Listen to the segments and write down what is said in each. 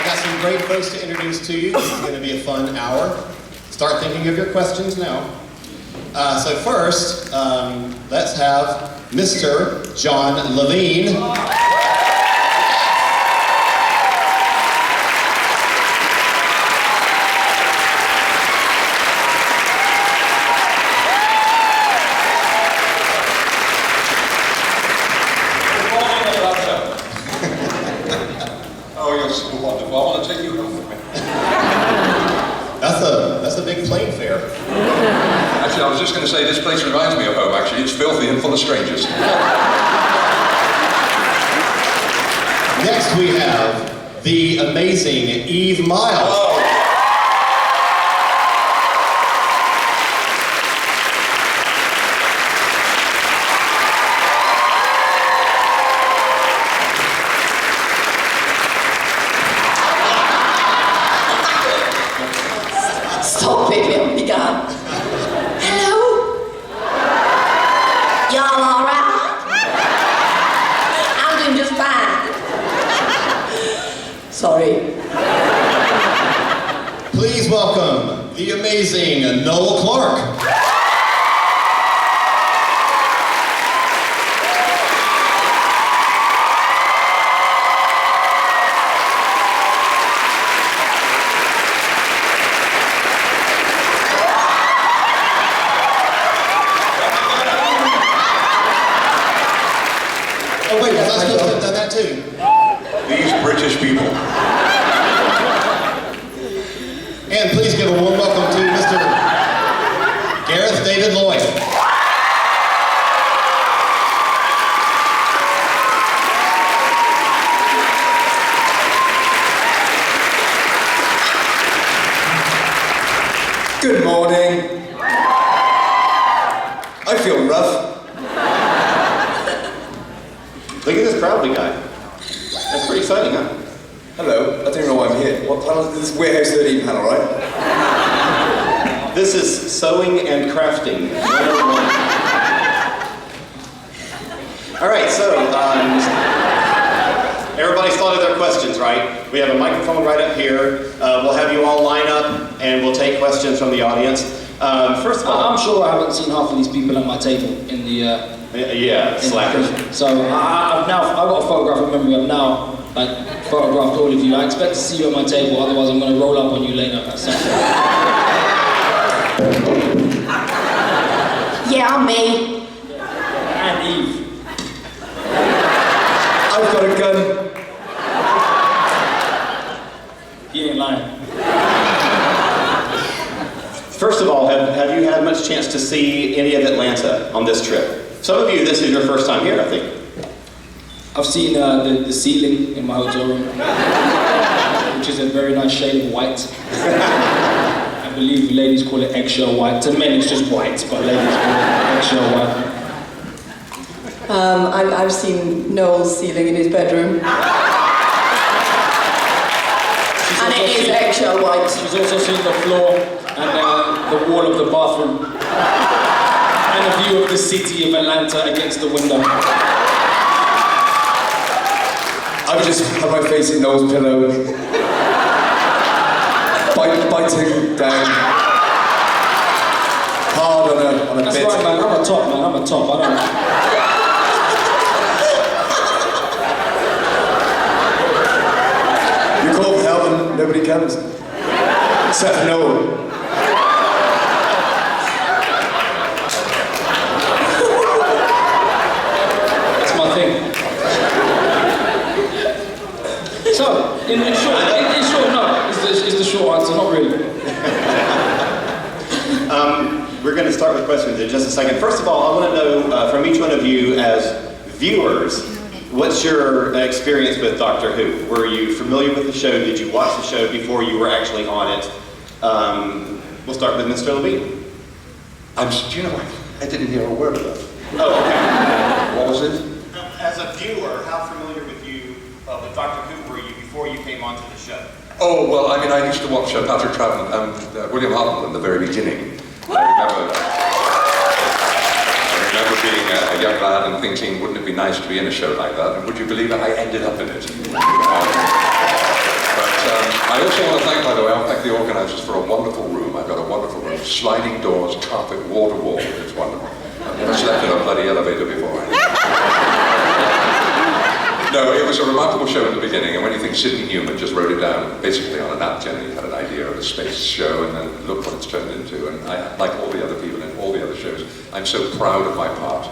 got some great folks to introduce to you. This is going to be a fun hour. Start thinking of your questions now. So first, let's have Mr. John Levine. Wonderful. I want to take you home with me. That's a big plane fare. Actually, I was just going to say this place reminds me of home. Actually, it's filthy and full of strangers. Next, we have the amazing Eve Miles. Hello. Stop it, it'll be gone. Hello? Y'all alright? I'm doing just fine. Sorry. Please welcome the amazing Noel Clark. Oh wait, was I supposed to have done that too? These British people. And please give a warm welcome to Mr. Gareth David-Lloyd. Good morning. I feel rough. Look at this crowd we got. That's pretty exciting, huh? Hello. I don't know why I'm here. What panel is this? Warehouse 13 panel, right? This is sewing and crafting. 101. All right, so everybody's thought of their questions, right? We have a microphone right up here. We'll have you all line up and we'll take questions from the audience. First of all, I'm sure I haven't seen half of these people at my table in the yeah, slackers. So I've got a photographic memory. I've now photographed all of you. I expect to see you at my table. Otherwise, I'm going to roll up on you later at some point. Yeah, I'm me. And Eve. I've got a gun. You ain't lying. First of all, have you had much chance to see any of Atlanta on this trip? Some of you, this is your first time here, I think. I've seen the ceiling in my hotel room, which is a very nice shade of white. I believe ladies call it eggshell white. To men, it's just white, but ladies call it eggshell white. I've seen Noel's ceiling in his bedroom. And it is eggshell white. She's also seen the floor and the wall of the bathroom. And a view of the city of Atlanta against the window. I've just had my face in Noel's pillow. Biting down. Hard on a That's bit. right, man. I'm a top, man. I'm a top. I don't... You call for help and nobody comes. Except for Noel. That's my thing. So, in short, no, is the short answer, not really. We're going to start with questions in just a second. First of all, I want to know from each one of you as viewers, what's your experience with Doctor Who? Were you familiar with the show? Did you watch the show before you were actually on it? We'll start with Mr. Levine. Do you know what? I didn't hear a word of that. Oh, okay. What was it? As a viewer, how familiar with Doctor Who were you before you came onto the show? Oh, well, I mean, I used to watch Patrick Troughton and William Hartnell in the very beginning. I remember being a young lad and thinking, wouldn't it be nice to be in a show like that? And would you believe it, I ended up in it. But the organisers for a wonderful room. I've got a wonderful room, sliding doors, carpet, wall to wall. It's wonderful. I've never slept in a bloody elevator before. No, it was a remarkable show in the beginning, and when you think Sidney Newman just wrote it down basically on a napkin, and he had an idea of a space show, and then look what it's turned into. And I, like all the other people in all the other shows, I'm so proud of my part.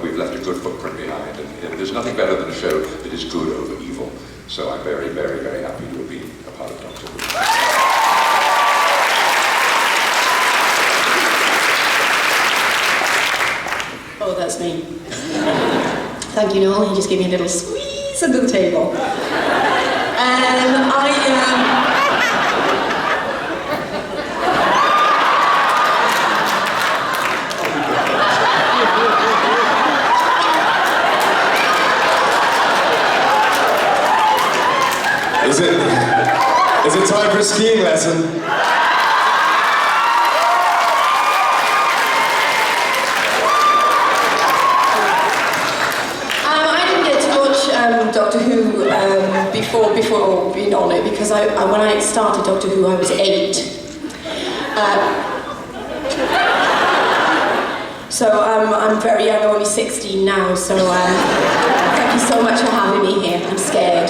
We've left a good footprint behind, and there's nothing better than a show that is good over evil. So I'm very, very, very happy to have been a part of Doctor Who. Oh, that's me. Thank you, Noel. He just gave me a little squeeze under the table. Is it time for a skiing lesson? Doctor Who before being on it, because when I started Doctor Who I was 8. So I'm very young, I'm only 16 now, so thank you so much for having me here. I'm scared.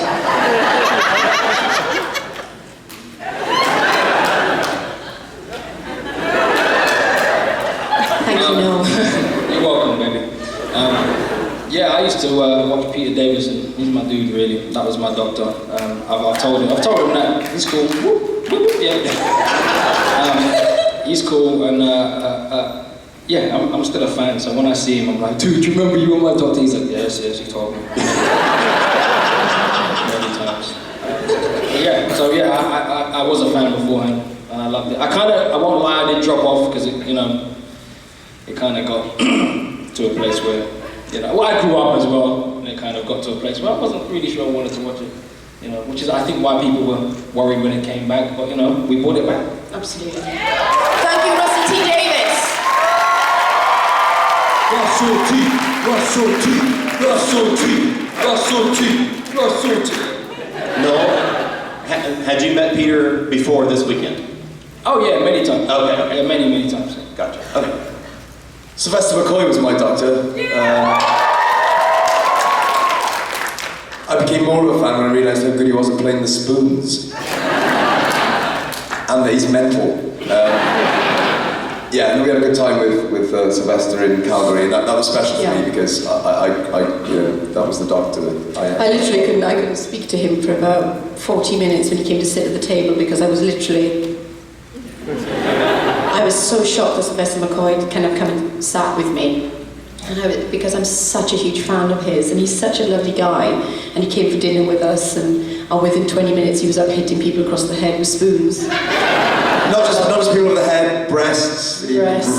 Thank you, Noel. You're welcome, baby. Yeah, I used to watch Peter Davison. He's my dude, really. That was my doctor. I've told him that he's cool. Yeah. He's cool, and yeah, I'm still a fan. So when I see him, I'm like, dude, do you remember you were my doctor? He's like, yes, you told me. Many times. I was a fan beforehand, and I loved it. I won't lie, I did drop off because it kind of got to a place where. I grew up as well, and it kind of got to a place where I wasn't really sure I wanted to watch it, which is, I think, why people were worried when it came back, but, we brought it back. Absolutely. Thank you, Russell T. Davis. Russell T. No. Had you met Peter before this weekend? Oh yeah, many times. Okay. Yeah, many times. Gotcha. Okay. Sylvester McCoy was my doctor. I became more of a fan when I realised how good he was at playing the spoons. And that he's mental. And we had a good time with Sylvester in Calgary, and that was special for me because I that was the doctor that I literally couldn't speak to him for about 40 minutes when he came to sit at the table, because I was so shocked that Sylvester McCoy kind of come and sat with me. And because I'm such a huge fan of his, and he's such a lovely guy, and he came for dinner with us, and within 20 minutes he was up hitting people across the head with spoons. Not just people on the head, breasts,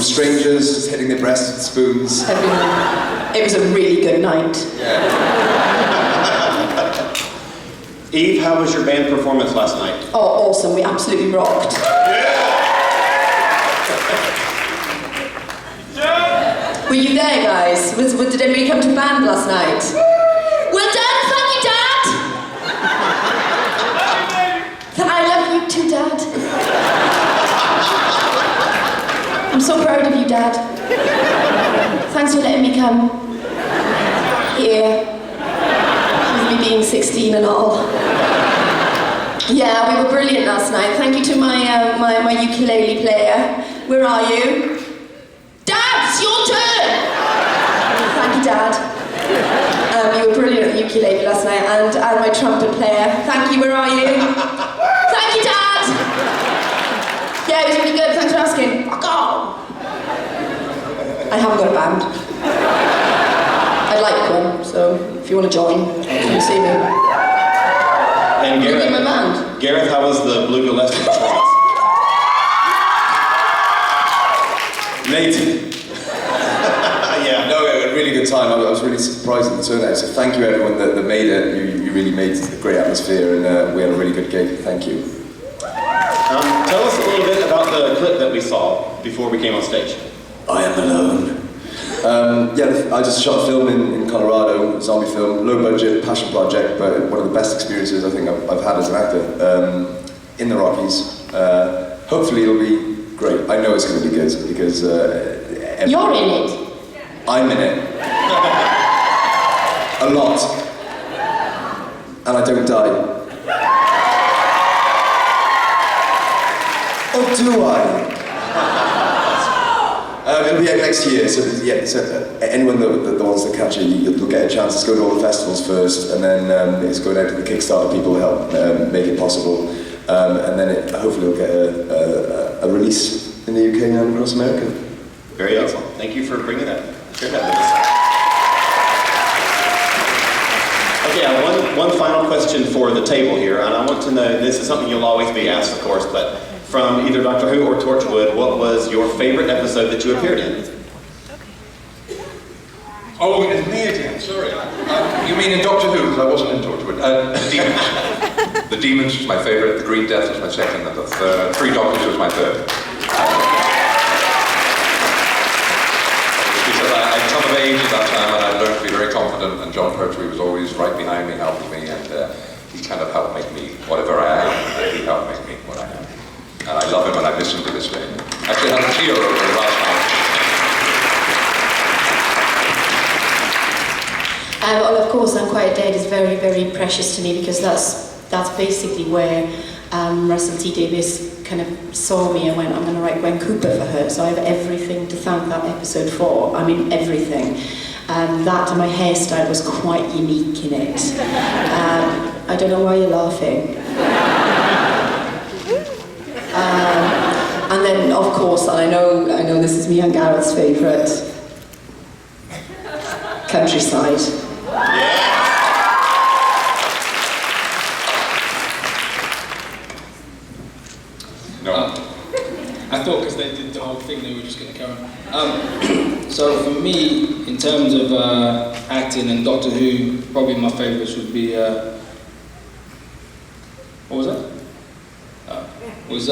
strangers just hitting their breasts with spoons. Everyone. It was a really good night. Yeah. Eve, how was your band performance last night? Oh, awesome. We absolutely rocked. Were you there, guys? Did anybody come to band last night? Well done, thank you, Dad! I love you too, Dad. I'm so proud of you, Dad. Thanks for letting me come here, with me being 16 and all. Yeah, we were brilliant last night. Thank you to my ukulele player. Where are you? Dad, it's your turn! Thank you, Dad. You were brilliant at ukulele last night, and my trumpet player. Thank you, where are you? Thank you, Dad! Yeah, it was really good, thanks for asking. Fuck off! I haven't got a band. I'd like one, so if you want to join, come see me. And Gareth, my band. Gareth, how was the Blue Gillespie performance? Late. Yeah. No, we had a really good time. I was really surprised at the turnout. So thank you everyone that made it. You really made a great atmosphere, and we had a really good gig. Thank you. Tell us a little bit about the clip that we saw before we came on stage. I am alone. I just shot a film in Colorado, a zombie film, low budget, passion project, but one of the best experiences I think I've had as an actor. in the Rockies. Hopefully it'll be great. I know it's going to be good because You're in it. I'm in it. A lot. And I don't die. Or do I? It'll be out next year, so anyone that wants to catch it, you'll get a chance to go to all the festivals first, and then it's going out to the Kickstarter people to help make it possible, and then hopefully it'll get a release in the UK and across America. Very excellent. Thank you for bringing that. Share that with us. Okay, one final question for the table here, and I want to know, this is something you'll always be asked, of course, but from either Doctor Who or Torchwood, what was your favorite episode that you appeared in? Oh, it's me again, sorry. You mean in Doctor Who, because I wasn't in Torchwood. The Demons. The Demons was my favourite, The Green Death was my second, and the third. Three Doctors was my third. Because I'd come of age at that time and I'd learned to be very confident, and John Pertwee was always right behind me, helping me, and he kind of helped make me whatever I am. He helped make me what I am. And I love him and I miss him to this day. Actually, I had a tear over it last night. Well, of course, Unquiet Dead is very, very precious to me because that's basically where Russell T Davies kind of saw me and went, I'm going to write Gwen Cooper for her. So I have everything to thank that episode for. I mean, everything. That and my hairstyle was quite unique in it. I don't know why you're laughing. And then, of course, and I know this is me and Gareth's favourite, Countryside. No. I thought because they did the whole thing, they were just going to carry on. So for me, in terms of acting and Doctor Who, probably my favourites would be, what was that? Was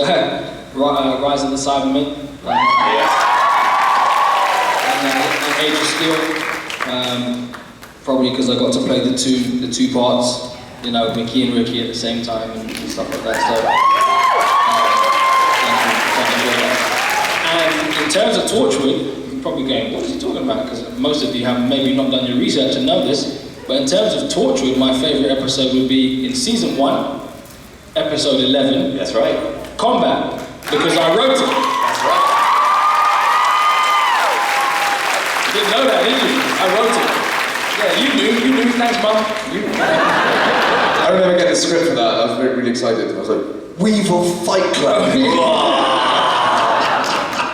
Rise of the Cybermen, and Age of Steel, probably because I got to play the two parts, you know, Mickey and Ricky at the same time and stuff like that. So, and in terms of Torchwood, you're probably going, what is he talking about? Because most of you have maybe not done your research and know this, but in terms of Torchwood, my favourite episode would be in season 1, episode 11. That's right. Combat, because I wrote it. That's right. You didn't know that, did you? I wrote it. Yeah, you knew. Thanks, Mum. I remember getting the script for that. I was really excited. I was like, Weevil Fight Club.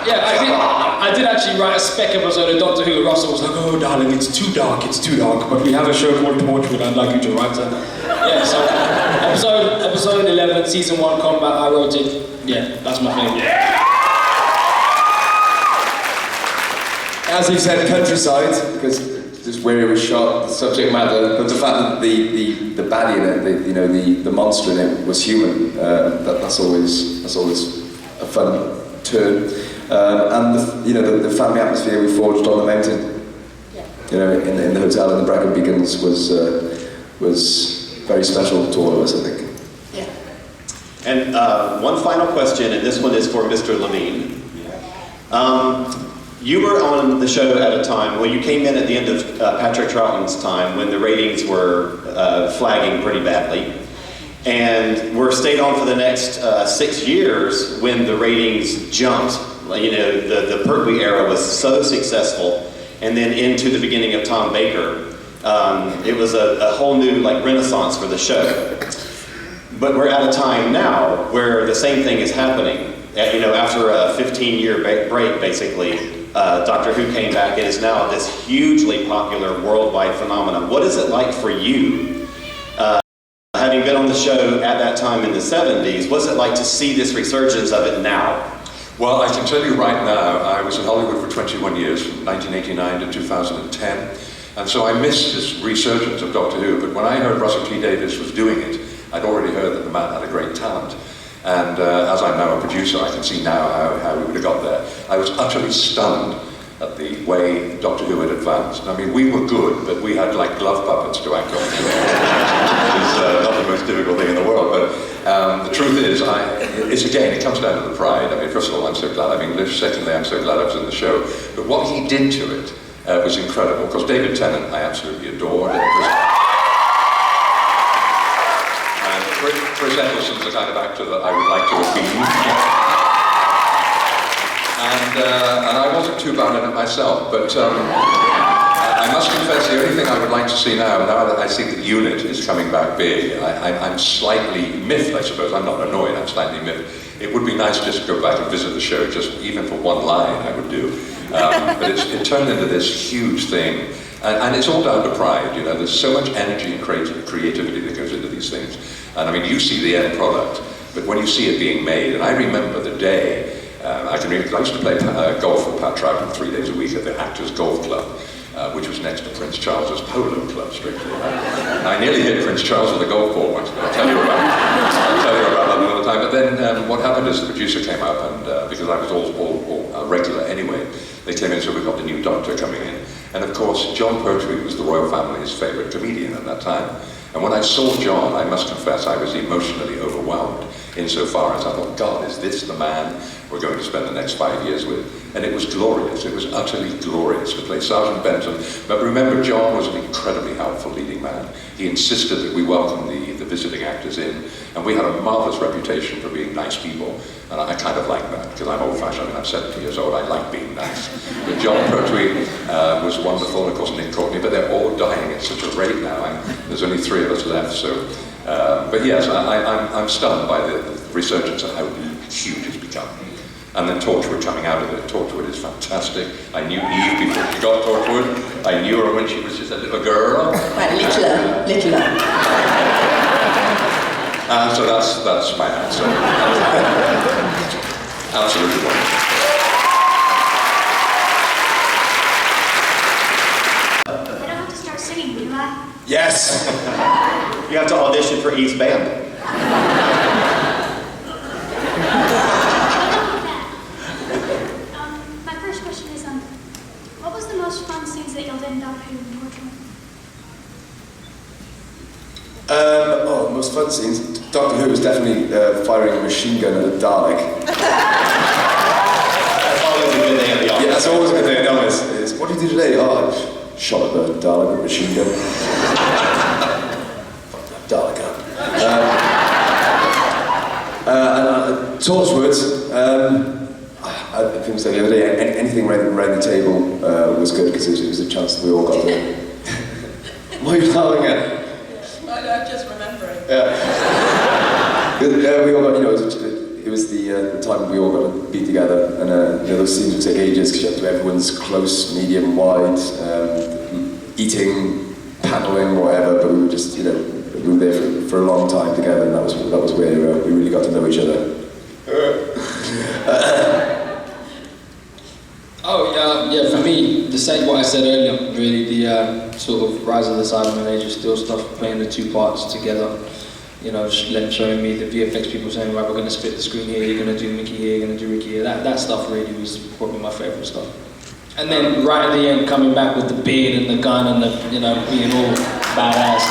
Yeah, I did actually write a spec episode of Doctor Who. Russell was like, oh, darling, it's too dark, but we have a show called Torchwood. I'd like you to write it. Yeah, so episode 11, season 1, Combat, I wrote it. Yeah, that's my favourite. Yeah! As you said, Countryside, because just where it was shot, the subject matter, but the fact that the baddie in it, the monster in it was human, that's always a fun turn. And the family atmosphere we forged on the mountain, in the hotel in the Bracken Beacons was very special to all of us, I think. Yeah. And one final question, and this one is for Mr. Levine. You were on the show at a time, well, you came in at the end of Patrick Troughton's time when the ratings were flagging pretty badly. And were stayed on for the next 6 years when the ratings jumped. The Pertwee era was so successful, and then into the beginning of Tom Baker. It was a whole new renaissance for the show. But we're at a time now where the same thing is happening. After a 15-year break, basically, Doctor Who came back and is now this hugely popular worldwide phenomenon. What is it like for you, having been on the show at that time in the 70s, what's it like to see this resurgence of it now? Well, I can tell you right now, I was in Hollywood for 21 years, from 1989 to 2010, and so I missed this resurgence of Doctor Who, but when I heard Russell T Davies was doing it, I'd already heard that the man had a great talent. And as I'm now a producer, I can see now how we would have got there. I was utterly stunned at the way Doctor Who had advanced. I mean, we were good, but we had glove puppets to act on. Which is not the most difficult thing in the world, but the truth is, I it comes down to the pride. I mean, first of all, I'm so glad I'm English. Secondly, I'm so glad I was in the show. But what he did to it was incredible. Because David Tennant, I absolutely adored. And Chris Eccleston's the kind of actor that I would like to have been. And I wasn't too bad at it myself. But I must confess, the only thing I would like to see now that I see the unit is coming back big, I'm slightly miffed, I suppose. I'm not annoyed, I'm slightly miffed. It would be nice just to go back and visit the show, just even for one line I would do. But it turned into this huge thing. And it's all down to pride, you know. There's so much energy and creativity that goes into these things. And I mean, you see the end product, but when you see it being made, and I remember the day, I used to play golf with Pat Troughton 3 days a week at the Actors Golf Club. Which was next to Prince Charles's polo club, strictly. I nearly hit Prince Charles with a golf ball once, but I'll tell you about that another time. But then what happened is the producer came up, and because I was all regular anyway, they came in, so we got the new doctor coming in. And of course, John Pertwee was the royal family's favourite comedian at that time. And when I saw John, I must confess, I was emotionally overwhelmed, insofar as I thought, God, is this the man we're going to spend the next 5 years with? And it was glorious, it was utterly glorious to play Sergeant Benton. But remember, John was an incredibly helpful leading man. He insisted that we welcome the visiting actors in, and we had a marvellous reputation for being nice people. And I kind of like that, because I'm old-fashioned, I mean, I'm 70 years old, I like being nice. But John Pertwee was wonderful, and of course Nick Courtney, but they're all dying at such a rate now. There's only 3 of us left, so... but yes, I'm stunned by the resurgence of how huge it's become. And then Torchwood coming out of it. Torchwood is fantastic. I knew Eve before she got Torchwood. I knew her when she was just a little girl. Right, littler. So that's my answer. Absolutely wonderful. I don't have to start singing, do I? Yes! You have to audition for Eve's band. My first question is, what was the most fun scenes that y'all did in Doctor Who and Torchwood? Most fun scenes. Doctor Who was definitely firing a machine gun at a Dalek. That's always a good day at the office. Yeah, that's always a good day at the office. What did you do today? Oh, I shot at the Dalek with a machine gun. Fuck that Dalek up. And Torchwood, I think it was the other day, anything around the table was good, because it was a chance that we all got to... What are you laughing at? I'm just remembering. Yeah, we all got, you know, it was the time we all got to be together, and you know, those scenes would take ages, because you have to do everyone's close, medium, wide, eating, paddling, whatever, but we were just, you know, we were there for a long time together, and that was where we really got to know each other. Yeah, for me, the same what I said earlier, really, the sort of Rise of the Cybermen Age of Steel stuff, playing the 2 parts together, you know, showing me the VFX people saying, right, we're going to split the screen here, you're going to do Mickey here, you're going to do Ricky here, that stuff really was probably my favourite stuff. And then right at the end, coming back with the beard and the gun and the, you know, being all badass.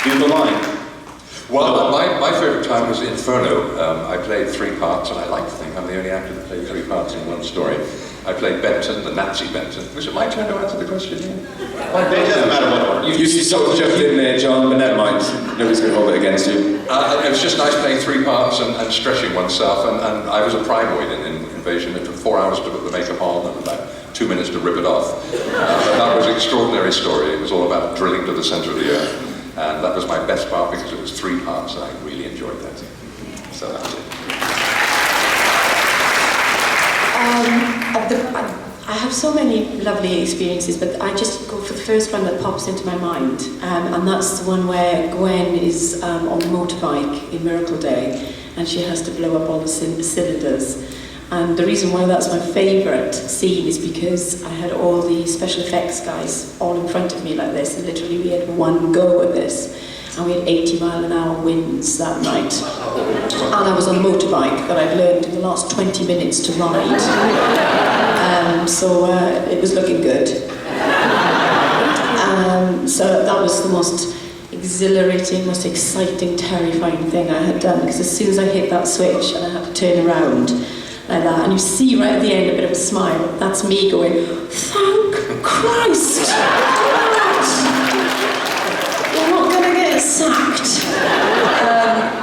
Do the line. Well, my favourite time was Inferno. I played 3 parts, and I like to think I'm the only actor that played 3 parts in one story. I played Benton, the Nazi Benton. Was it my turn to answer the question here? It doesn't matter what order. You sort of jumped in there, John, but never mind. Nobody's going to hold it against you. It was just nice playing 3 parts and stretching oneself, and I was a primoid in Invasion. It took 4 hours to put the makeup on and about 2 minutes to rip it off. But that was an extraordinary story. It was all about drilling to the centre of the earth. And that was my best part, because it was 3 parts, and I really enjoyed that. So that's it. I have so many lovely experiences, but I just go for the first one that pops into my mind, and that's the one where Gwen is on the motorbike in Miracle Day, and she has to blow up all the cylinders. And the reason why that's my favourite scene is because I had all the special effects guys all in front of me like this, and literally we had one go at this. And we had 80-mile-an-hour winds that night. And I was on a motorbike that I'd learned in the last 20 minutes to ride. So it was looking good. So that was the most exhilarating, most exciting, terrifying thing I had done, because as soon as I hit that switch and I had to turn around like that, and you see right at the end a bit of a smile, that's me going, thank Christ! You're not going to get sacked.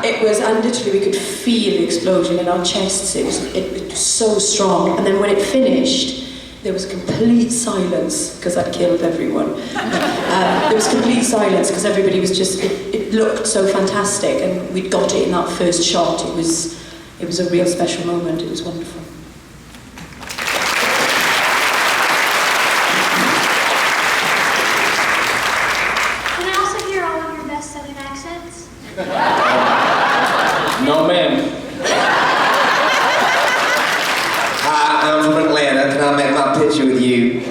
It was, and literally we could feel the explosion in our chests. It was so strong. And then when it finished, there was complete silence because I'd killed everyone. There was complete silence because everybody was just, it looked so fantastic, and we'd got it in that first shot. It was a real special moment. It was wonderful. Can I also hear all of your best Southern accents? No, ma'am. Hi, I'm from Atlanta. Can I make my picture with you?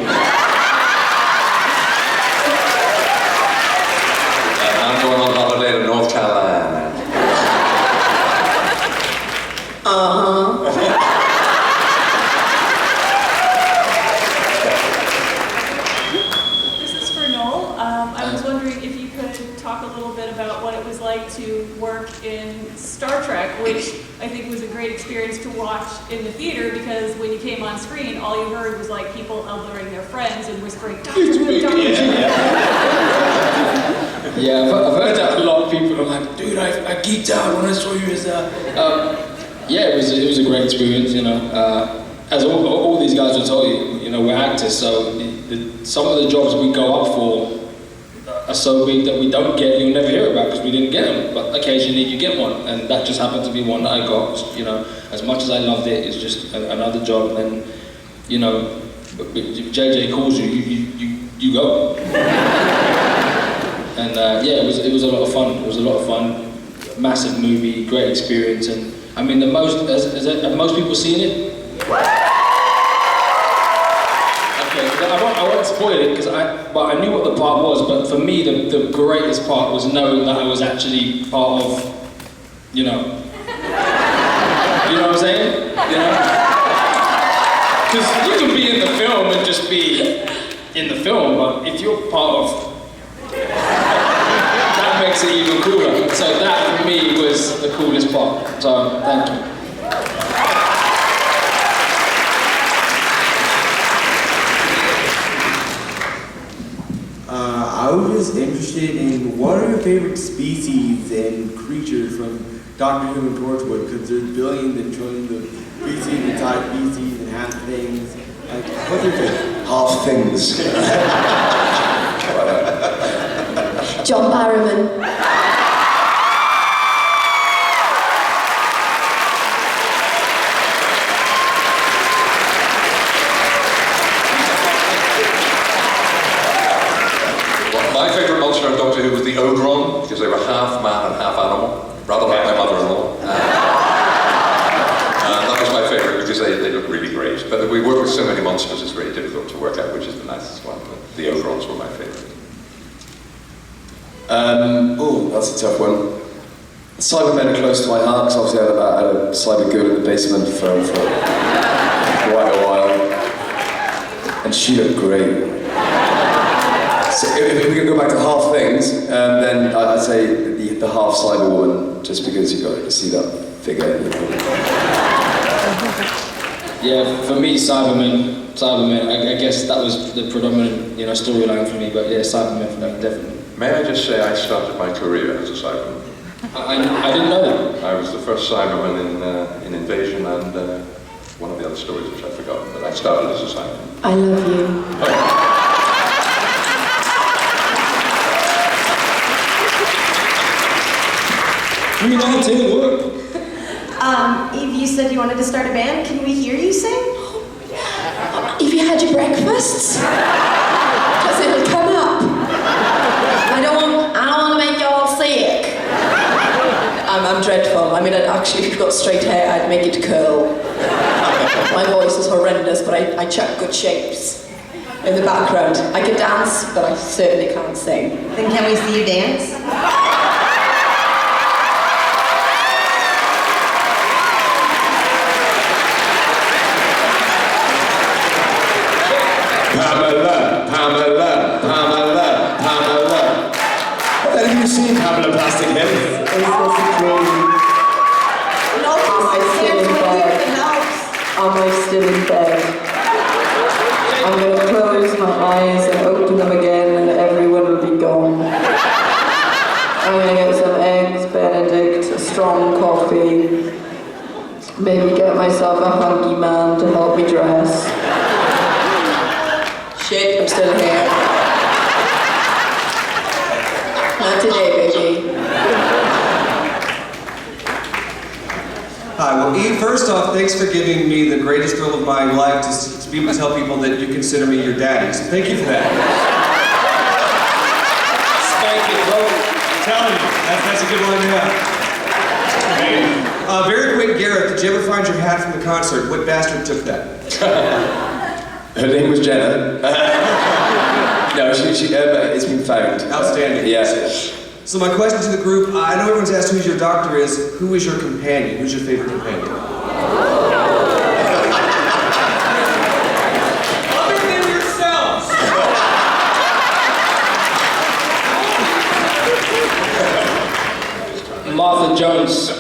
I'm going on holiday to North Carolina. This is for Noel. I was wondering if you could talk a little bit about what it was like to work in Star Trek, which I think was a great experience to watch in the theater, because when you came on screen, all you heard was like people elbowing their friends and whispering, Doctor Who, Doctor Who. Yeah, I've heard that a lot of people are like, dude, I geeked out when I saw you as yeah, it was a great experience, you know. As all these guys will tell you, you know, we're actors, so some of the jobs we go up for are so big that we don't get, you'll never hear about because we didn't get them, but occasionally you get one, and that just happened to be one that I got. You know, as much as I loved it, it's just another job, and you know, if JJ calls you, you go. And yeah, it was a lot of fun. It was a lot of fun. Massive movie, great experience, and I mean, have most people seen it? I won't spoil it because but I knew what the part was. But for me, the greatest part was knowing that I was actually part of, you know what I'm saying? You know, because you can be in the film and just be in the film, but if you're part of, that makes it even cooler. So that for me was the coolest part. So thank you. I was just interested in what are your favorite species and creatures from Doctor Who and Torchwood, because there's billions and trillions of species and side species and half things. Like, what's your favorite? Half things. John Barrowman. My favourite monster on Doctor Who was the Ogron, because they were half man and half animal, rather like my mother-in-law. That was my favourite because they look really great. But we work with so many monsters, it's very difficult to work out which is the nicest one. But the Ogrons were my favourite. Oh, that's a tough one. Cybermen are close to my heart because obviously I had a cyber girl in the basement for quite a while, and she looked great. So if we can go back to half things, then I'd say the half cyber woman, just because you got to see that figure. Yeah, for me, Cybermen. I guess that was the predominant, storyline for me. But yeah, Cybermen for me, definitely. May I just say I started my career as a Cyberman. I didn't know that. I was the first Cyberman in Invasion and one of the other stories which I've forgotten, but I started as a Cyberman. I love you. Eve, you said you wanted to start a band. Can we hear you sing? Have you had your breakfasts? Because it'll come up. I don't want to make you all sick. I'm dreadful. I mean, actually, if you've got straight hair, I'd make it curl. My voice is horrendous, but I chuck good shapes in the background. I can dance, but I certainly can't sing. Then can we see you dance? Pamela. you seem having a plastic hip? It's just a dream. Am I still in bed? I'm going to close my eyes and open them again and everyone will be gone. I'm going to get some eggs Benedict, a strong coffee, maybe get myself a hunky man to help me dress. Shit, I'm still here. Not today, baby. Hi, well, Eve, first off, thanks for giving me the greatest thrill of my life to be able to tell people that you consider me your daddy. So thank you for that. Spank it, bro. I'm telling you, that's a good one to have. Very quick, Gareth, did you ever find your hat from the concert? What bastard took that? Her name was Jenna. No, it's been found. Outstanding. Yeah. So my question to the group, I know everyone's asked who your doctor is. Who is your companion? Who's your favorite companion? Other than yourselves! Martha Jones.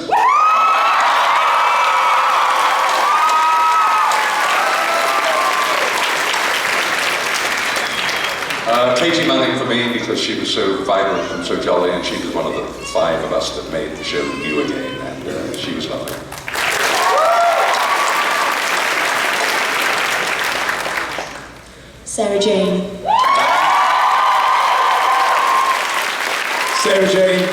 Katie Manning for me because she was so vibrant and so jolly, and she was one of the 5 of us that made the show new again, and she was lovely. Sarah Jane. Sarah Jane.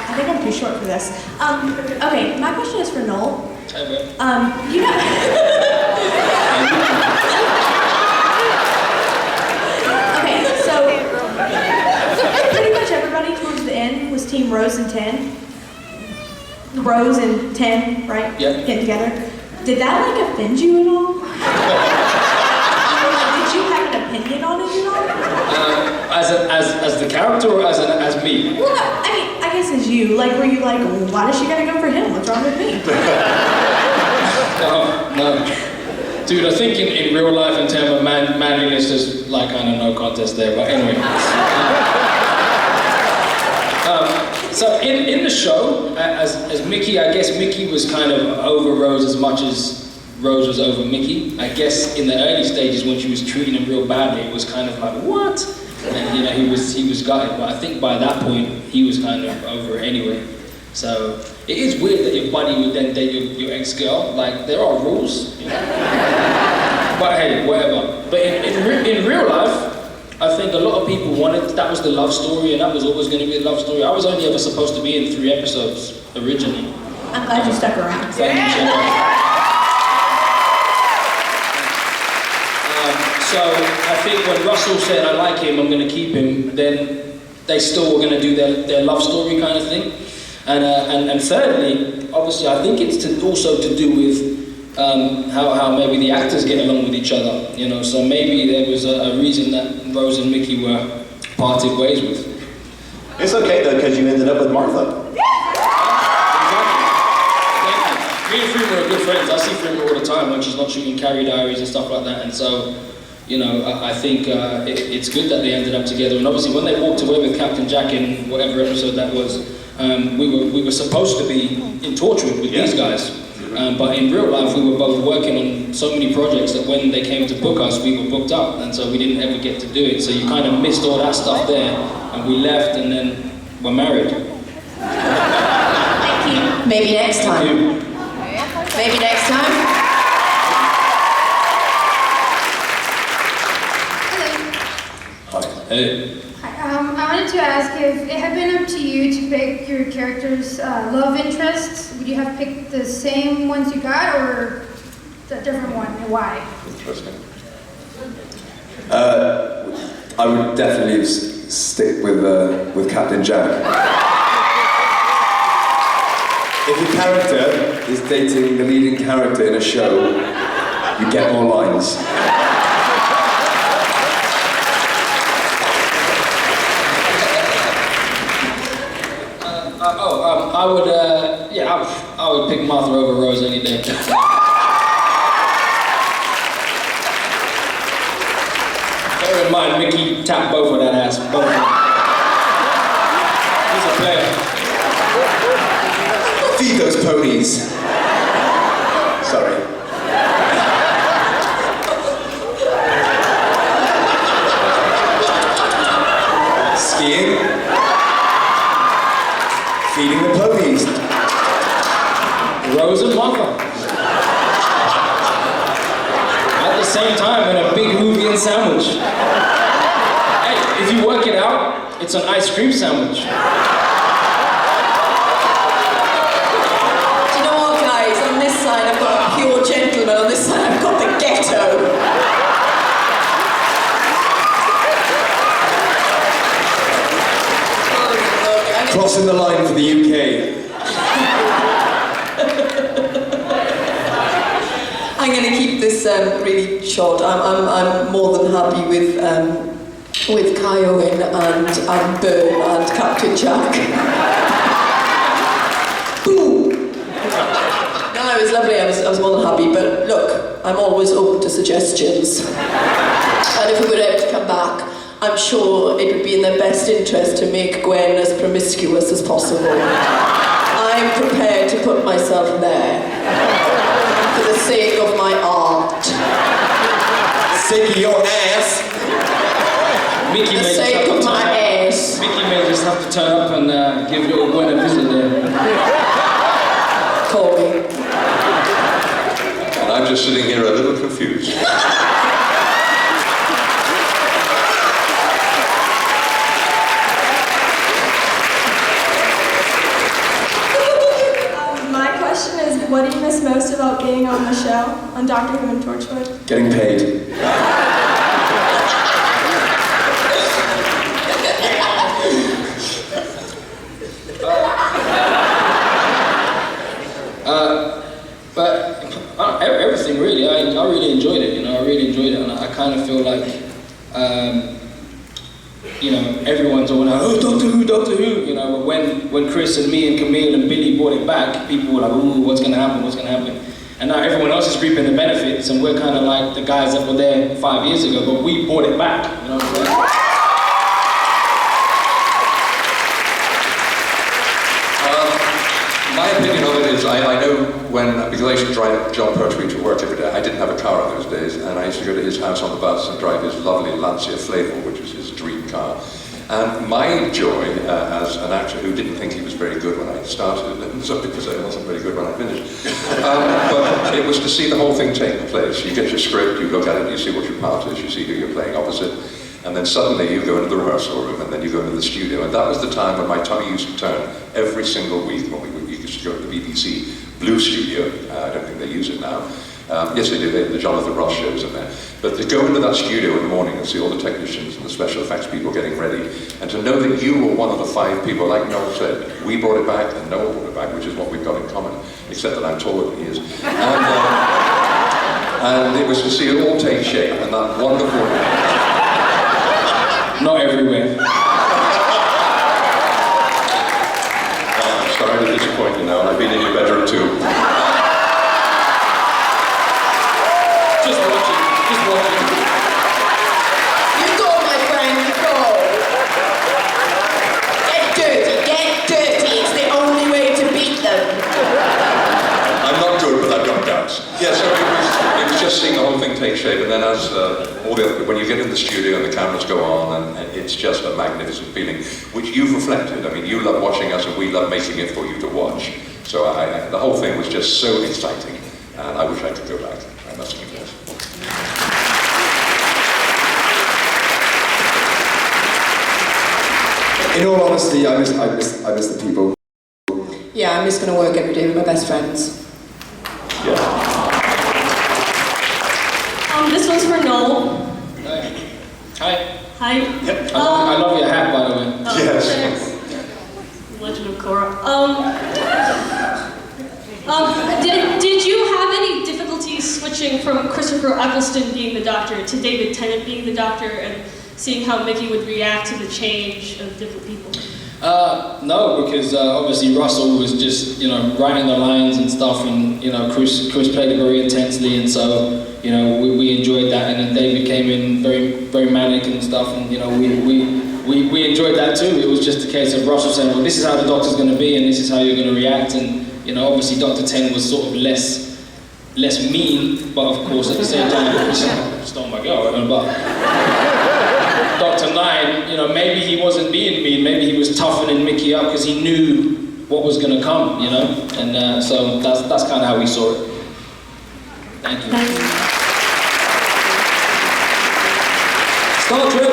I think I'm too short for this. Okay, my question is for Noel. Hey, man. You know. Okay, so pretty much everybody towards the end was Team Rose and 10. Rose and 10, right? Yeah. Getting together. Did that like offend you at all? Did you have an opinion on it at all? As the character or as me? Well, no, I mean, I guess as you. Like, were you like, why does she gotta go for him? What's wrong with me? No. Dude, I think in real life, in terms of manliness, there's like kind of no contest there. But anyway. So in the show, as Mickey, I guess Mickey was kind of over Rose as much as Rose was over Mickey. I guess in the early stages when she was treating him real badly, it was kind of like, what? And you know, he was gutted. But I think by that point, he was kind of over it anyway. So it is weird that your buddy would then date your ex-girl. Like, there are rules, you know? But hey, whatever. But in real life, I think a lot of people wanted, that was the love story, and that was always going to be the love story. I was only ever supposed to be in 3 episodes originally. I'm glad you stuck around. Thank you so much. So I think when Russell said, I like him, I'm going to keep him, then they still were going to do their love story kind of thing. And thirdly, obviously, I think it's also to do with how maybe the actors get along with each other, you know. So maybe there was a reason that Rose and Mickey were parted ways with. It's okay though, because you ended up with Martha. Exactly. Me and Freeman are good friends. I see Freeman all the time when she's not shooting Carrie Diaries and stuff like that. And so, you know, I think it's good that they ended up together. And obviously, when they walked away with Captain Jack in whatever episode that was, we were supposed to be in Torchwood with these guys. But in real life, we were both working on so many projects that when they came to book us, we were booked up, and so we didn't ever get to do it. So you kind of missed all that stuff there, and we left, and then we're married. Thank you. Maybe next time. Maybe next time. Hello. Hey. I wanted to ask if it had been up to you to pick your character's love interests, would you have picked the same ones you got or a different one, and why? Interesting. I would definitely stick with Captain Jack. If a character is dating the leading character in a show, you get more lines. I would pick Martha over Rose any day. wouldn't mind Mickey tap both of that ass. Both of them. He's a player. Feed those ponies. Sorry. Skiing. Feeding the ponies. Rose and Martha. At the same time, in a big Hoovian sandwich. Hey, if you work it out, it's an ice cream sandwich. Do you know what, guys? On this side, I've got a pure gentleman. On this side, I've got the ghetto. Crossing the line for the UK. I'm going to keep this really short. I'm more than happy with Kai Owen and Byrne and Captain Jack. Boom! No, it was lovely. I was more than happy. But look, I'm always open to suggestions. And if we were able to come back, I'm sure it would be in their best interest to make Gwen as promiscuous as possible. I'm prepared to put myself there for the sake of my art. Sake of your ass. Mickey For the may just sake have to of my turn- ass. Mickey may just have to turn up and give little Gwen a visit there. Call me. And I'm just sitting here a little confused. My question is, what do you miss most about being on the show, on Doctor Who and Torchwood? Getting paid. But everything really, I really enjoyed it, you know, I really enjoyed it, and I kind of feel like, you know, everyone's all like, oh, Doctor Who, you know, but when Chris and me and Camille and Billy brought it back, people were like, ooh, what's gonna happen? And now everyone else is reaping the benefits, and we're kind of like the guys that were there 5 years ago, but we brought it back, you know what I'm saying? My opinion of it is, I know because I used to drive John Pertwee to work every day. I didn't have a car in those days, and I used to go to his house on the bus and drive his lovely Lancia Flavel, which was his dream car. And my joy as an actor who didn't think he was very good when I started, and some people say I wasn't very good when I finished, but it was to see the whole thing take place. You get your script, you look at it, you see what your part is, you see who you're playing opposite, and then suddenly you go into the rehearsal room, and then you go into the studio. And that was the time when my tummy used to turn every single week when we used to go to the BBC Blue Studio. I don't think they use it now. Yes, they do. The Jonathan Ross shows in there. But to go into that studio in the morning and see all the technicians and the special effects people getting ready, and to know that you were one of the 5 people, like Noel said, we brought it back and Noel brought it back, which is what we've got in common, except that I'm taller than he is. And it was to see it all take shape, and that wonderful... Not everywhere. I'm sorry to disappoint you now, and I've been in your bedroom too. Just watching. You go, my friend, you go. Get dirty. It's the only way to beat them. I'm not good, but I've got guts. Yeah, so it was just seeing the whole thing take shape, and then as when you get in the studio and the cameras go on, and it's just a magnificent feeling, which you've reflected. I mean, you love watching us, and we love making it for you to watch. So the whole thing was just so exciting, and I wish I could go back. I must confess. In all honesty, I miss the people. Yeah, I'm just going to work every day with my best friends. Yeah. This one's for Noel. Hi. Hi. Yep. I love your hat, by the way. Yes. Thanks. Legend of Korra. Did you have any difficulties switching from Christopher Eccleston being the Doctor to David Tennant being the Doctor, and seeing how Mickey would react to the change of different people? No, because obviously Russell was just, writing the lines and stuff, and, Chris played it very intensely, and so, we enjoyed that, and then David came in very, very manic and stuff, and, we enjoyed that too. It was just a case of Russell saying, well, this is how the Doctor's going to be, and this is how you're going to react, and, obviously Dr. 10 was sort of less mean, but of course at the same time, stole my girl, but Dr. 9, maybe he wasn't being mean, maybe he was toughening Mickey up because he knew what was going to come, and so that's kind of how we saw it. Thank you. Star Trek,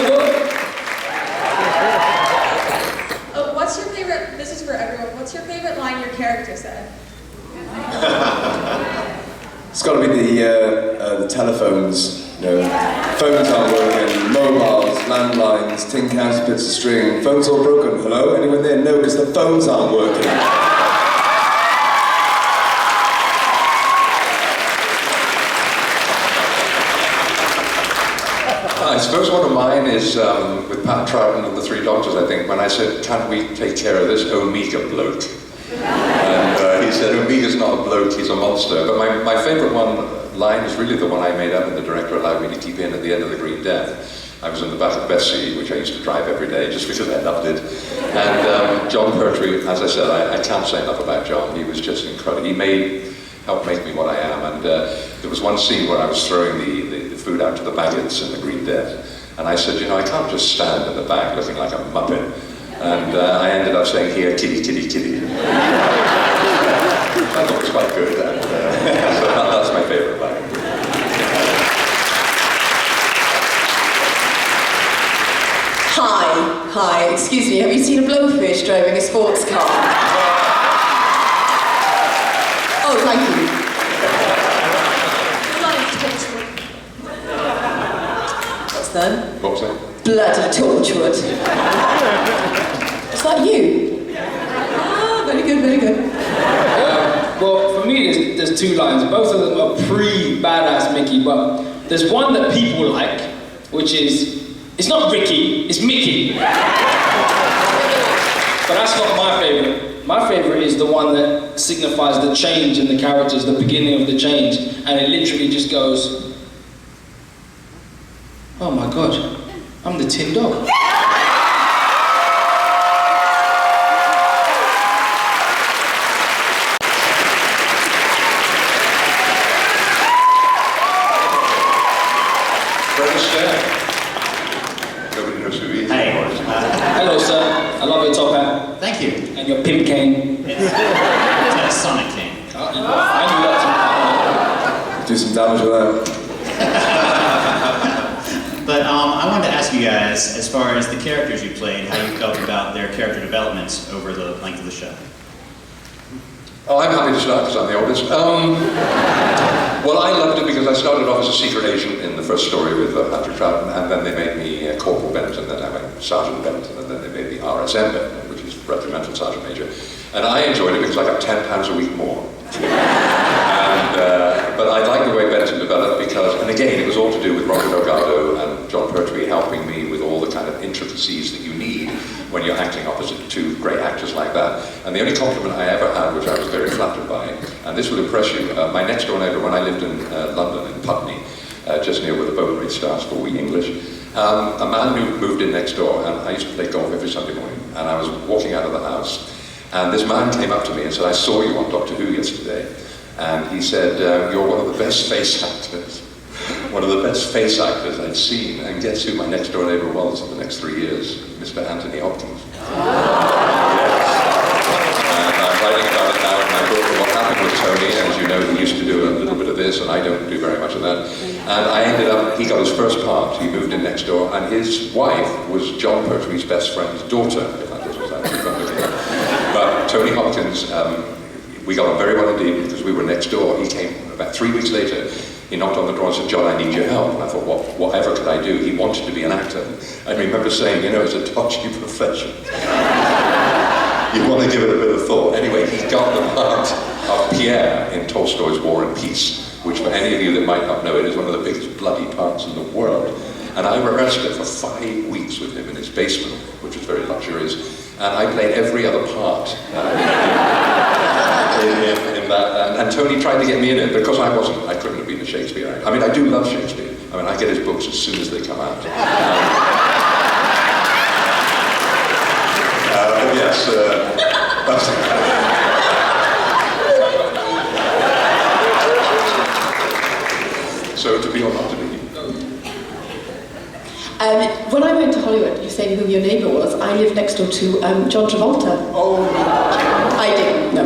what's your favorite, this is for everyone, what's your favorite line your character said? It's got to be the telephones. Phones aren't working, mobiles, landlines, tin cans, bits of string. Phones all broken. Hello? Anyone there? No, because the phones aren't working. I suppose one of mine is with Pat Troughton and the Three Doctors, I think, when I said, can't we take care of this Omega bloke? And he said, Omega's not a bloke, he's a monster. But my favourite line is really the one I made up and the director allowed me to keep in at the end of The Green Death. I was in the back of Bessie, which I used to drive every day just because I loved it. And John Pertwee, as I said, I can't say enough about John. He was just incredible. He helped make me what I am. And there was one scene where I was throwing the food out to the maggots in The Green Death. And I said, I can't just stand in the back looking like a muppet. And I ended up saying, here, kitty, kitty, kitty. I thought it was quite good. And, so that's my favourite line. Hi, excuse me, have you seen a blowfish driving a sports car? Oh, thank you. What's that? What was that? Bloody Torchwood. Is that you? Ah, very good, very good. Well, for me, there's two lines. Both of them are pre-badass Mickey, but there's one that people like, which is, it's not Ricky, it's Mickey. But that's not my favourite. My favourite is the one that signifies the change in the characters, the beginning of the change, and it literally just goes, oh my God, I'm the Tin Dog. Hello, sir. I love your top hat. Thank you. And your pimp cane. It's a Sonic cane. I knew that. Do some damage with that. But I wanted to ask you guys, as far as the characters you played, how you felt about their character developments over the length of the show. Oh, I'm happy to start because I'm the oldest. Well, I loved it because I started off as a secret agent in the first story with Patrick Troughton, and then they made me Corporal Benton, then I went Sergeant Benton, and then they made me RSM Benton, which is Regimental Sergeant Major. And I enjoyed it because I got £10 a week more. But I like the way Benton developed because, and again, it was all to do with Robert Delgado and John Pertwee helping me with all the kind of intricacies that you need when you're acting opposite two great actors like that. And the only compliment I ever had, which I was very flattered by, and this will impress you, my next door neighbour, when I lived in London, in Putney, just near where the boat race starts for We English, a man who moved in next door, and I used to play golf every Sunday morning, and I was walking out of the house, and this man came up to me and said, I saw you on Doctor Who yesterday. And he said, you're one of the best face actors. One of the best face actors I'd seen. And guess who my next door neighbour was for the next 3 years? Mr. Anthony Hopkins. Yes. And I'm writing about it now in my book. What happened with Tony, as you know, he used to do a little bit of this, and I don't do very much of that. And I ended up, he got his first part. He moved in next door, and his wife was John Pertwee's best friend's daughter. If that was actually fun to hear. But Tony Hopkins, we got on very well indeed because we were next door. He came about 3 weeks later. He knocked on the door and said, John, I need your help. And I thought, whatever could I do? He wanted to be an actor. I remember saying, it's a dodgy profession. You want to give it a bit of thought. Anyway, he got the part of Pierre in Tolstoy's War and Peace, which for any of you that might not know it, is one of the biggest bloody parts in the world. And I rehearsed it for 5 weeks with him in his basement, which was very luxurious. and I played every other part in that. And Tony tried to get me in it, but because I couldn't have been a Shakespeare. I mean, I do love Shakespeare. I mean, I get his books as soon as they come out. But yes, so to be or not to be. When I went to Hollywood, you're saying who your neighbour was, I lived next door to John Travolta. Oh, I didn't, no.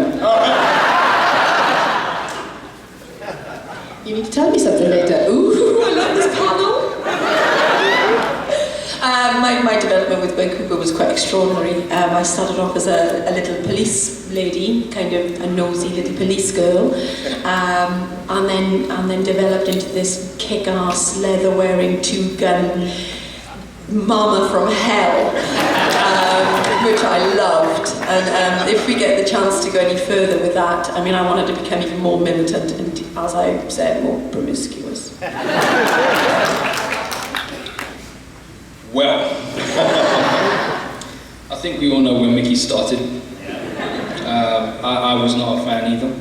You need to tell me something later. Ooh, I love this panel. My development with Vancouver was quite extraordinary. I started off as a little police lady, kind of a nosy little police girl, and then developed into this kick-ass, leather-wearing, two-gun mama from hell, which I loved. And if we get the chance to go any further with that, I mean, I wanted to become even more militant and, as I said, more promiscuous. Well, I think we all know where Mickey started. I was not a fan either,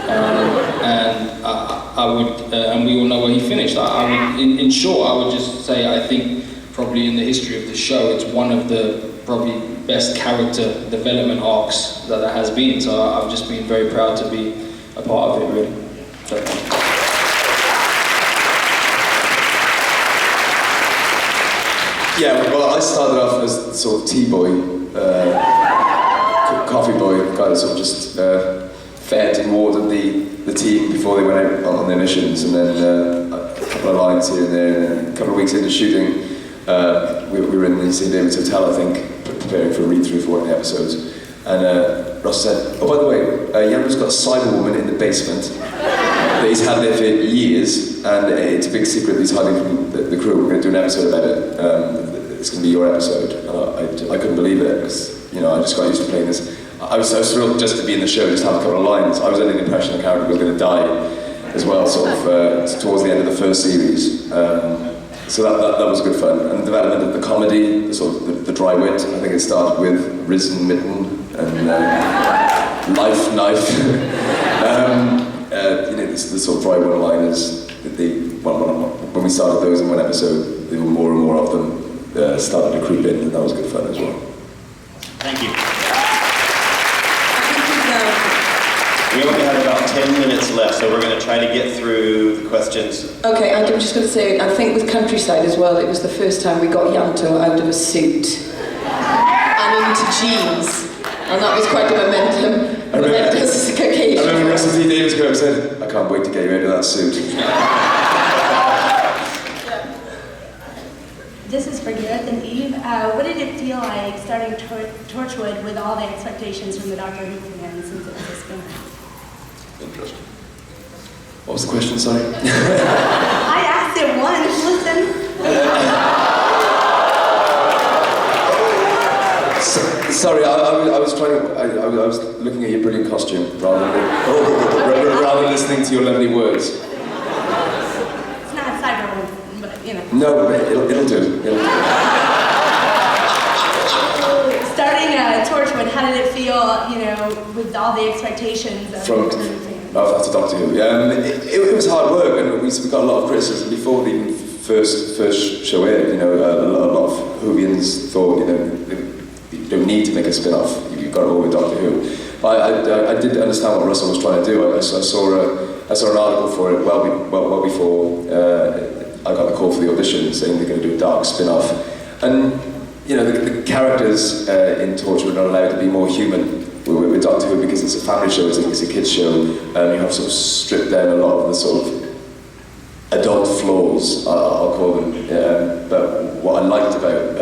and I would, and we all know where he finished. I would, in short, I would just say I think probably in the history of the show, it's one of the probably best character development arcs that there has been. So I've just been very proud to be a part of it, really. So, yeah, well, I started off as sort of tea boy, coffee boy, guy that sort of just fed and watered the team before they went out on their missions, and then a couple of lines here and there, and a couple of weeks into shooting, we were in the St. David's Hotel, I think, preparing for a read-through for one of the episodes, and Ross said, oh, by the way, Yama's got a cyber woman in the basement that he's had there for years, and it's a big secret that he's hiding from the crew. We're going to do an episode about it. It's going to be your episode. I couldn't believe it, because, you know, I just got used to playing this. I was thrilled just to be in the show, just have a couple of lines. I was under the impression the character was going to die as well, sort of towards the end of the first series. So that was good fun. And the development of the comedy, the dry wit, I think it started with Risen Mitten and Life Knife. You know, the sort of dry one-liners, when we started those in one episode, there were more and more of them started to creep in, and that was good fun as well. Thank you. We only have about 10 minutes left, so we're going to try to get through the questions. Okay, I'm just going to say, I think with Countryside as well, it was the first time we got Yanto out of a suit and into jeans, and that was quite a momentous occasion. I remember Russell T. Davies came up and said, I can't wait to get you out of that suit. This is for Gareth and Eve. What did it feel like starting Torchwood with all the expectations from the Doctor Who fans since it was a spin-off? Interesting. What was the question, sorry? I asked it once, listen. Sorry, I was trying to. I was looking at your brilliant costume rather than listening to your lovely words. It's not a cyber one, but you know. No, it'll do. Starting Torchwood, how did it feel, you know, with all the expectations of after Doctor Who? It was hard work, and we got a lot of criticism before the first show aired. You know, a lot of Whovians thought, you know, you don't need to make a spin-off. You've got to go with Doctor Who. But I did understand what Russell was trying to do. I saw an article for it well before I got the call for the audition, saying they're going to do a dark spin-off. And you know, the characters in Torchwood are not allowed to be more human with Doctor Who because it's a family show, it's a kids show. You have sort of stripped down a lot of the sort of adult flaws, I'll call them. But what I liked about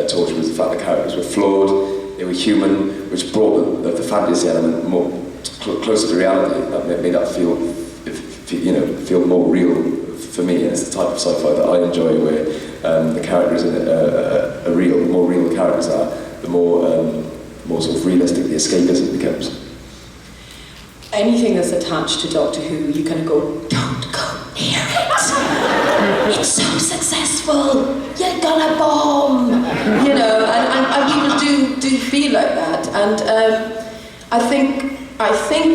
Torchwood was the fact the characters were flawed, they were human, which brought the fantasy element more closer to reality. That made that feel more real for me. And it's the type of sci-fi that I enjoy, where the characters in it are real. The more real the characters are, the more sort of realistic the escapism becomes. Anything that's attached to Doctor Who, you kind of go, don't go near it. It's so successful. You're gonna bomb. You know, and we will do feel like that. And I think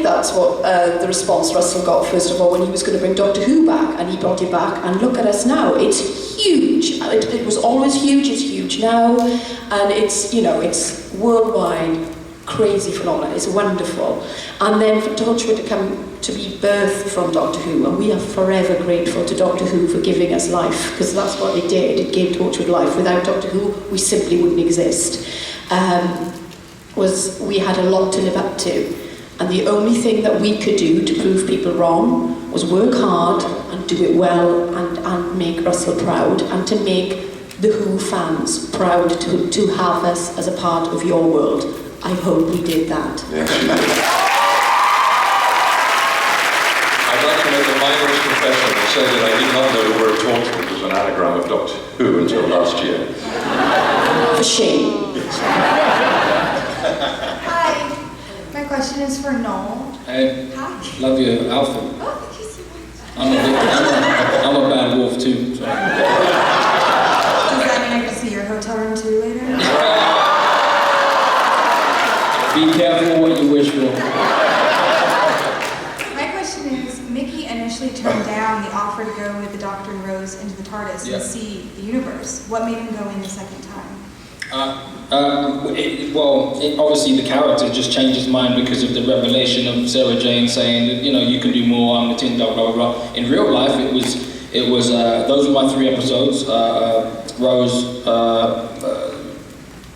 that's what the response Russell got, first of all, when he was going to bring Doctor Who back, and he brought it back, and look at us now. It's huge. It was always huge, it's huge now, and it's, you know, it's worldwide, crazy phenomenon. It's wonderful. And then for Torchwood to come to be birthed from Doctor Who, and we are forever grateful to Doctor Who for giving us life, because that's what it did. It gave Torchwood life. Without Doctor Who, we simply wouldn't exist. We had a lot to live up to. And the only thing that we could do to prove people wrong was work hard and do it well and make Russell proud and to make the Who fans proud to have us as a part of your world. I hope we did that. Yes, you did. I'd like to make the minor's confession and say that I did not know the word Torchwood was an anagram of Doctor Who until last year. For shame. Hi. My question is for Noel. Hey, Hi. love your outfit. Oh, thank you so much. I'm a bad wolf too. So. Does that mean I can see your hotel room too later? Be careful what you wish for. My question is, Mickey initially turned down the offer to go with the Doctor and Rose into the TARDIS and see the universe. What made him go in the second time? Obviously the character just changed his mind because of the revelation of Sarah Jane saying that, you know, you can do more, I'm the Tin Dog, blah, blah, blah. In real life, it was those were my 3 episodes. Rose,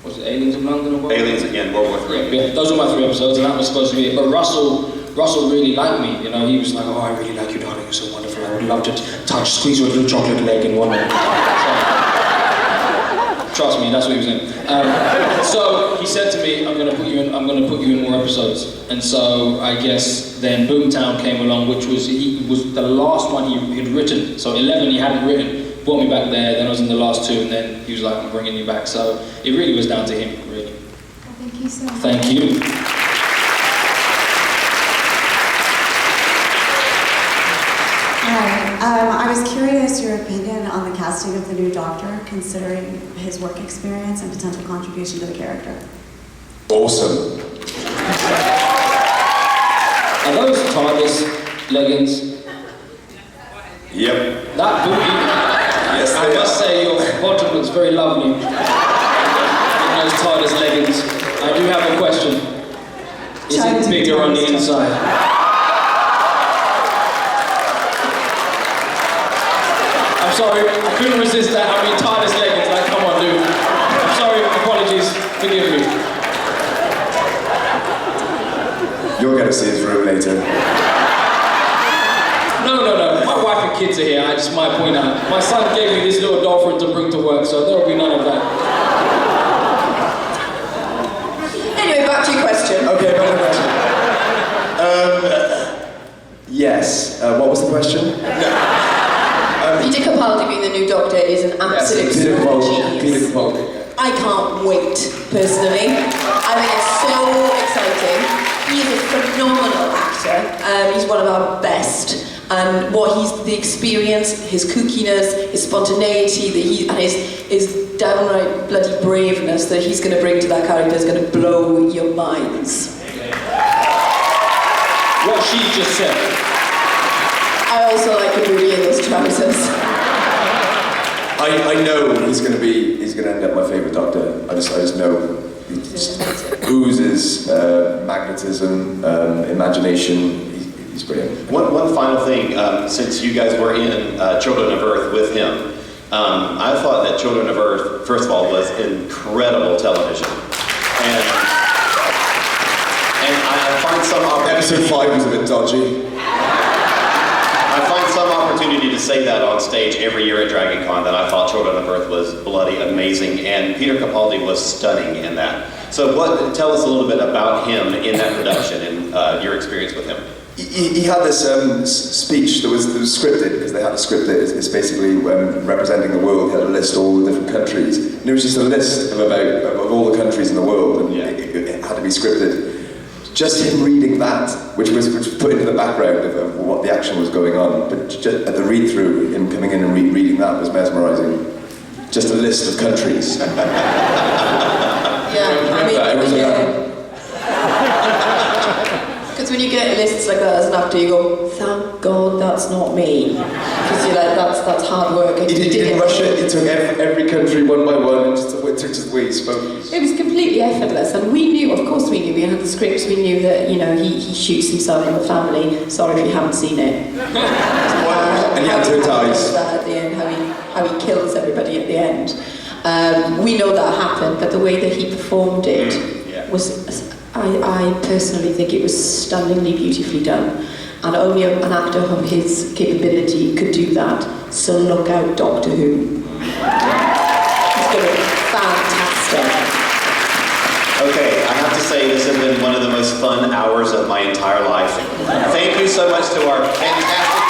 was it Aliens of London or what? Aliens again, World War III. Yeah, those were my 3 episodes, and that was supposed to be it. But Russell really liked me, you know, he was like, oh, I really like you, darling, you're so wonderful, I would love to squeeze your little chocolate leg in one minute. Trust me, that's what he was saying. So he said to me, I'm going to put you in more episodes. And so I guess then Boomtown came along, which was the last one he had written. So 11 he hadn't written, brought me back there. Then I was in the last 2, and then he was like, I'm bringing you back. So it really was down to him, really. Well, thank you so much. Thank you. Hi. I was curious your opinion on the casting of the new Doctor, considering his work experience and potential contribution to the character. Awesome. Are those TARDIS leggings? Yep. That booty, Yes, I must say your bottom looks very lovely. In those TARDIS leggings. I do have a question. Is it bigger on the inside? I'm sorry, I couldn't resist that. I mean, TARDIS leggings, like, come on, dude. I'm sorry, apologies, forgive me. You're going to see his room later. No. My wife and kids are here, I just might point out. My son gave me this little doll for him to bring to work, so there will be none of that. Anyway, back to your question. Okay, back to the question. Yes. What was the question? Peter Capaldi being the new Doctor is an absolute Peter genius. Capaldi. I can't wait, personally. I think it's so exciting. He is a phenomenal actor. He's one of our best. And the experience, his kookiness, his spontaneity, and his downright bloody braveness that he's going to bring to that character is going to blow your minds. What she just said. I also like the booty in those trousers. I know he's going to end up my favourite Doctor. I just know. He just oozes magnetism, imagination. He's brilliant. One final thing, since you guys were in Children of Earth with him, I thought that Children of Earth, first of all, was incredible television. And I find some opportunity... Episode 5 was a bit dodgy. I find some opportunity to say that on stage every year at DragonCon, that I thought Children of Earth was bloody amazing, and Peter Capaldi was stunning in that. So tell us a little bit about him in that production and your experience with him. He had this speech that was scripted, because they had to script it. It's basically representing the world. He had a list of all the different countries. And it was just a list of all the countries in the world, and it had to be scripted. Just him reading that, which was put into the background of what the action was going on, but just at the read-through, him coming in and reading that was mesmerising. Just a list of countries. Because when you get lists like that as an actor, you go, thank God that's not me. Because you're like, that's hard work. And He didn't rush it, he took every country one by one and just took just the way he spoke. It was completely effortless, and we knew, of course we knew, we had the scripts, we knew that, he shoots himself in the family. Sorry if you haven't seen it. And he had to ties. At the end, how he kills everybody at the end. We know that happened, but the way that he performed it was, I personally think it was stunningly beautifully done. And only an actor of his capability could do that. So look out, Doctor Who. It's going to be fantastic. Okay, I have to say this has been one of the most fun hours of my entire life. Thank you so much to our fantastic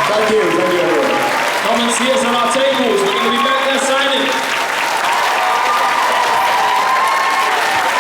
Thank you, everyone. Come and see us on our tables.